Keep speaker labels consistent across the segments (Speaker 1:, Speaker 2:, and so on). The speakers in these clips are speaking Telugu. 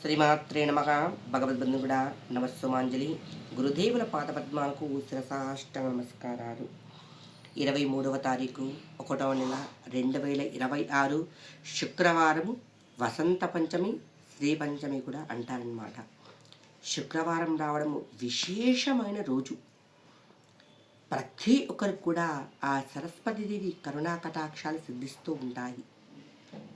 Speaker 1: శ్రీమాత్రే నమః. భగవద్బంధుగుడా నమస్సుమాంజలి. గురుదేవుల పాదపద్మాలకు శిరసాష్టాంగ నమస్కారాలు. 23వ తారీఖు 1వ నెల 2026 శుక్రవారము, వసంత పంచమి, శ్రీ పంచమి కూడా అంటారనమాట. శుక్రవారం రావడము విశేషమైన రోజు. ప్రతి ఒక్కరికి కూడా ఆ సరస్వతీదేవి కరుణా కటాక్షాలు సిద్ధిస్తూ ఉంటాయి.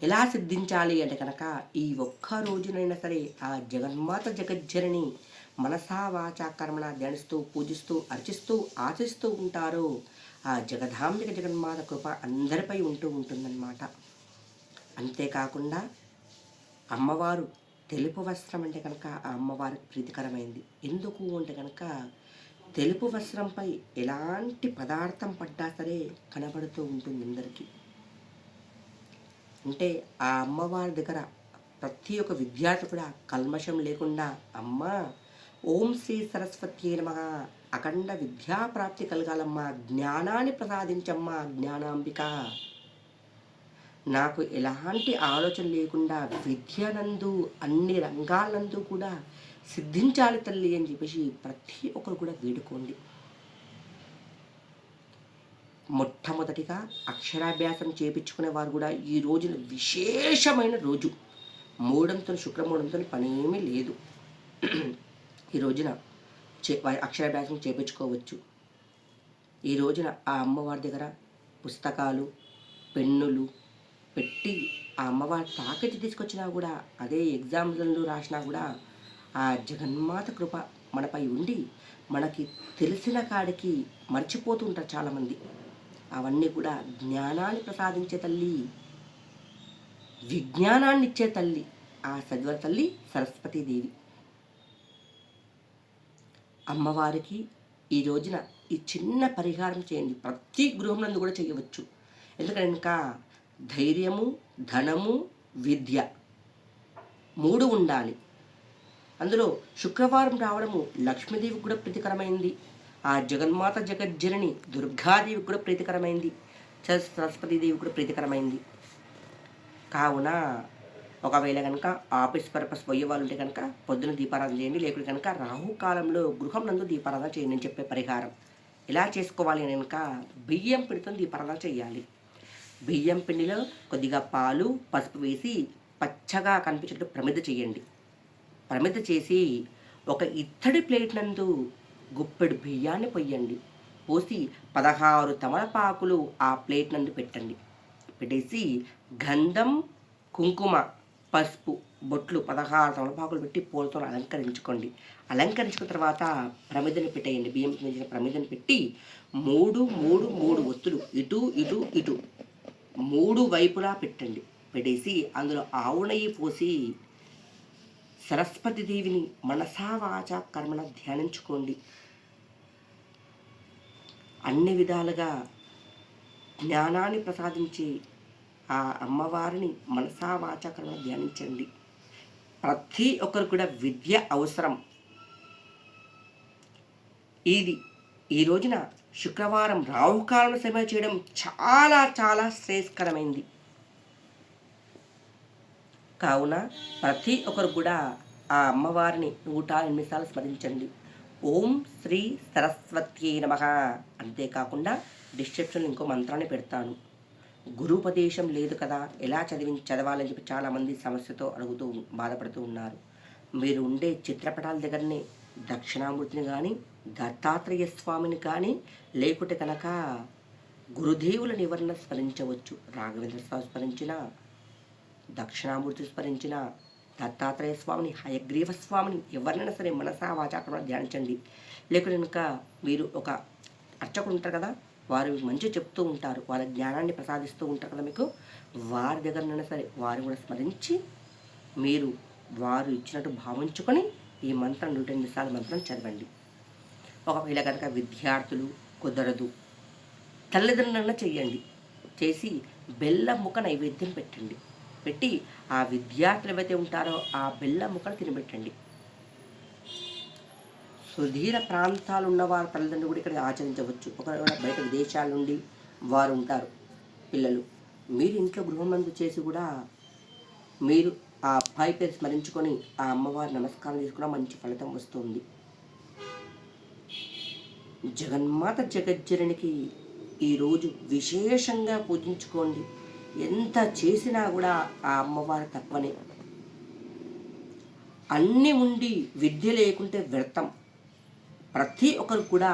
Speaker 1: ఎలా సిద్ధించాలి అంటే కనుక ఈ ఒక్క రోజునైనా సరే ఆ జగన్మాత జగజ్జనని మనసా వాచా కర్మణ ధ్యానిస్తూ పూజిస్తూ అర్చిస్తూ ఆశిస్తూ ఉంటారో ఆ జగదాంబిక జగన్మాత కృప అందరిపై ఉంటుందన్నమాట. అంతేకాకుండా అమ్మవారు తెలుపు వస్త్రం అంటే కనుక ఆ అమ్మవారికి ప్రీతికరమైంది. ఎందుకు అంటే కనుక తెలుపు వస్త్రంపై ఎలాంటి పదార్థం పడ్డా సరే కనబడుతూ ఉంటుంది అందరికీ. అంటే ఆ అమ్మవారి దగ్గర ప్రతి ఒక్క విద్యార్థి కూడా కల్మషం లేకుండా అమ్మ ఓం శ్రీ సరస్వతి నమః, అఖండ విద్యాప్రాప్తి కలగాలమ్మా, జ్ఞానాన్ని ప్రసాదించమ్మా జ్ఞానాంబిక, నాకు ఎలాంటి ఆలోచన లేకుండా విద్యనందు అన్ని రంగాలందు కూడా సిద్ధించాలి తల్లి అని చెప్పేసి ప్రతి ఒక్కరు కూడా వేడుకోండి. మొట్టమొదటిగా అక్షరాభ్యాసం చేపించుకునే వారు కూడా ఈ రోజున విశేషమైన రోజు. శుక్రమూఢంతో పనేమీ లేదు. ఈ రోజున అక్షరాభ్యాసం చేపించుకోవచ్చు. ఈ రోజున ఆ అమ్మవారి దగ్గర పుస్తకాలు పెన్నులు పెట్టి ఆ అమ్మవారి తాకట్టు తీసుకొచ్చినా కూడా, అదే ఎగ్జామ్లలో రాసినా కూడా ఆ జగన్మాత కృప మనపై ఉండి మనకి తెలిసిన కాడికి మర్చిపోతూ ఉంటారు చాలామంది. అవన్నీ కూడా జ్ఞానాన్ని ప్రసాదించే తల్లి, విజ్ఞానాన్ని ఇచ్చే తల్లి ఆ సద్వర తల్లి సరస్వతీదేవి. అమ్మవారికి ఈ రోజున ఈ చిన్న పరిహారం చేయండి. ప్రతి గృహంలో కూడా చేయవచ్చు. ఎందుకంటే ఇంకా ధైర్యము, ధనము, విద్య 3 ఉండాలి. అందులో శుక్రవారం రావడము లక్ష్మీదేవికి కూడా ప్రీతికరమైంది. ఆ జగన్మాత జగజ్జనని దుర్గాదేవికి కూడా ప్రీతికరమైంది. సరస్వతీదేవి కూడా ప్రీతికరమైంది. కావున ఒకవేళ కనుక ఆఫీస్ పర్పస్ పోయే వాళ్ళు ఉంటే కనుక పొద్దున దీపారాధన చేయండి. లేకుంటే కనుక రాహుకాలంలో గృహం నందు దీపారాధన చేయండి. నేను చెప్పే పరిహారం ఎలా చేసుకోవాలి అని కనుక బియ్యం పిండితో దీపారాధన చేయాలి. బియ్యం పిండిలో కొద్దిగా పాలు పసుపు వేసి పచ్చగా కనిపించేట్టు ప్రమిద చేయండి. ప్రమిద చేసి ఒక ఇత్తడి ప్లేట్ నందు గుప్పెడు బియ్యాన్ని పొయ్యండి. పోసి 16 తమలపాకులు ఆ ప్లేట్ నందు పెట్టండి. పెట్టేసి గంధం, కుంకుమ, పసుపు బొట్లు 16 తమలపాకులు పెట్టి పూలతో అలంకరించుకోండి. అలంకరించుకున్న తర్వాత ప్రమిదని పెట్టేయండి. బియ్యం వేసిన ప్రమిదని పెట్టి 3 ఒత్తులు ఇటు ఇటు ఇటు 3 వైపులా పెట్టండి. పెట్టేసి అందులో ఆవు నెయ్యి పోసి సరస్వతీదేవిని మనసా వాచా కర్మణ ధ్యానించుకోండి. అన్ని విధాలుగా జ్ఞానాన్ని ప్రసాదించి ఆ అమ్మవారిని మనసా వాచా కర్మణ ధ్యానించండి. ప్రతి ఒక్కరు కూడా విద్య అవసరం. ఈ రోజున శుక్రవారం రాహుకాలను సమయం చేయడం చాలా చాలా శ్రేయస్కరమైంది. కావున ప్రతి ఒక్కరు కూడా ఆ అమ్మవారిని 108 సార్లు స్మరించండి. ఓం శ్రీ సరస్వత్యై నమః. అంతేకాకుండా డిస్క్రిప్షన్లో ఇంకో మంత్రాన్ని పెడతాను. గురుపదేశం లేదు కదా, ఎలా చదవాలని చెప్పి చాలామంది సమస్యతో బాధపడుతూ ఉన్నారు. మీరు ఉండే చిత్రపటాల దగ్గరనే దక్షిణామూర్తిని కానీ, దత్తాత్రేయ స్వామిని కానీ, లేకుంటే కనుక గురుదేవులను ఎవరన్నా స్మరించవచ్చు. రాఘవేంద్ర స్వామి స్మరించిన, దక్షిణామూర్తి స్మరించిన, దత్తాత్రేయ స్వామిని, హయగ్రీవ స్వామిని ఎవరినైనా సరే మనసా వాచాకరణ ధ్యానించండి. లేకుంటే కనుక మీరు ఒక అర్చకుడు ఉంటారు కదా, వారు మంచి చెప్తూ ఉంటారు, వాళ్ళ జ్ఞానాన్ని ప్రసాదిస్తూ ఉంటారు కదా మీకు, వారి దగ్గరనైనా సరే వారు కూడా స్మరించి మీరు వారు ఇచ్చినట్టు భావించుకొని ఈ మంత్రం 108 సార్లు మంత్రం చదవండి. ఒకవేళ కనుక విద్యార్థులు కుదరదు, తల్లిదండ్రులన్నా చెయ్యండి. చేసి బెల్లం ముక్క నైవేద్యం పెట్టండి. పెట్టి ఆ విద్యార్థులు ఏవైతే ఉంటారో ఆ బెల్లం ముక్కలు తినబెట్టండి. సుదీర ప్రాంతాలు ఉన్నవారు తల్లిదండ్రులు కూడా ఇక్కడ ఆచరించవచ్చు. ఒకవేళ బయట విదేశాల నుండి వారు ఉంటారు పిల్లలు, మీరు ఇంట్లో గృహం నందు చేసి కూడా మీరు ఆ అబ్బాయి పేరు స్మరించుకొని ఆ అమ్మవారి నమస్కారం చేసుకున్న మంచి ఫలితం వస్తుంది. జగన్మాత జగజ్జననికి ఈరోజు విశేషంగా పూజించుకోండి. ఎంత చేసినా కూడా ఆ అమ్మవారి తప్పనే. అన్నీ ఉండి విద్య లేకుంటే వ్యర్థం. ప్రతి ఒక్కరు కూడా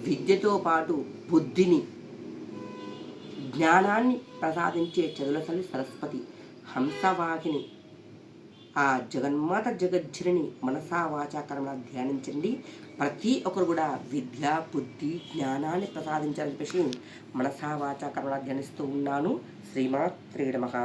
Speaker 1: విద్యతో పాటు బుద్ధిని, జ్ఞానాన్ని ప్రసాదించే చదువుల తల్లి సరస్వతి హంసవాహిని ఆ జగన్మాత జగజ్జనని మనసా వాచాకరణ ధ్యానించండి. ప్రతి ఒక్కరు కూడా విద్య, బుద్ధి, జ్ఞానాన్ని ప్రసాదించాలని చెప్పేసి మనసా వాచాకరణ ధ్యానిస్తూ ఉన్నాను. శ్రీమాత్రే నమః.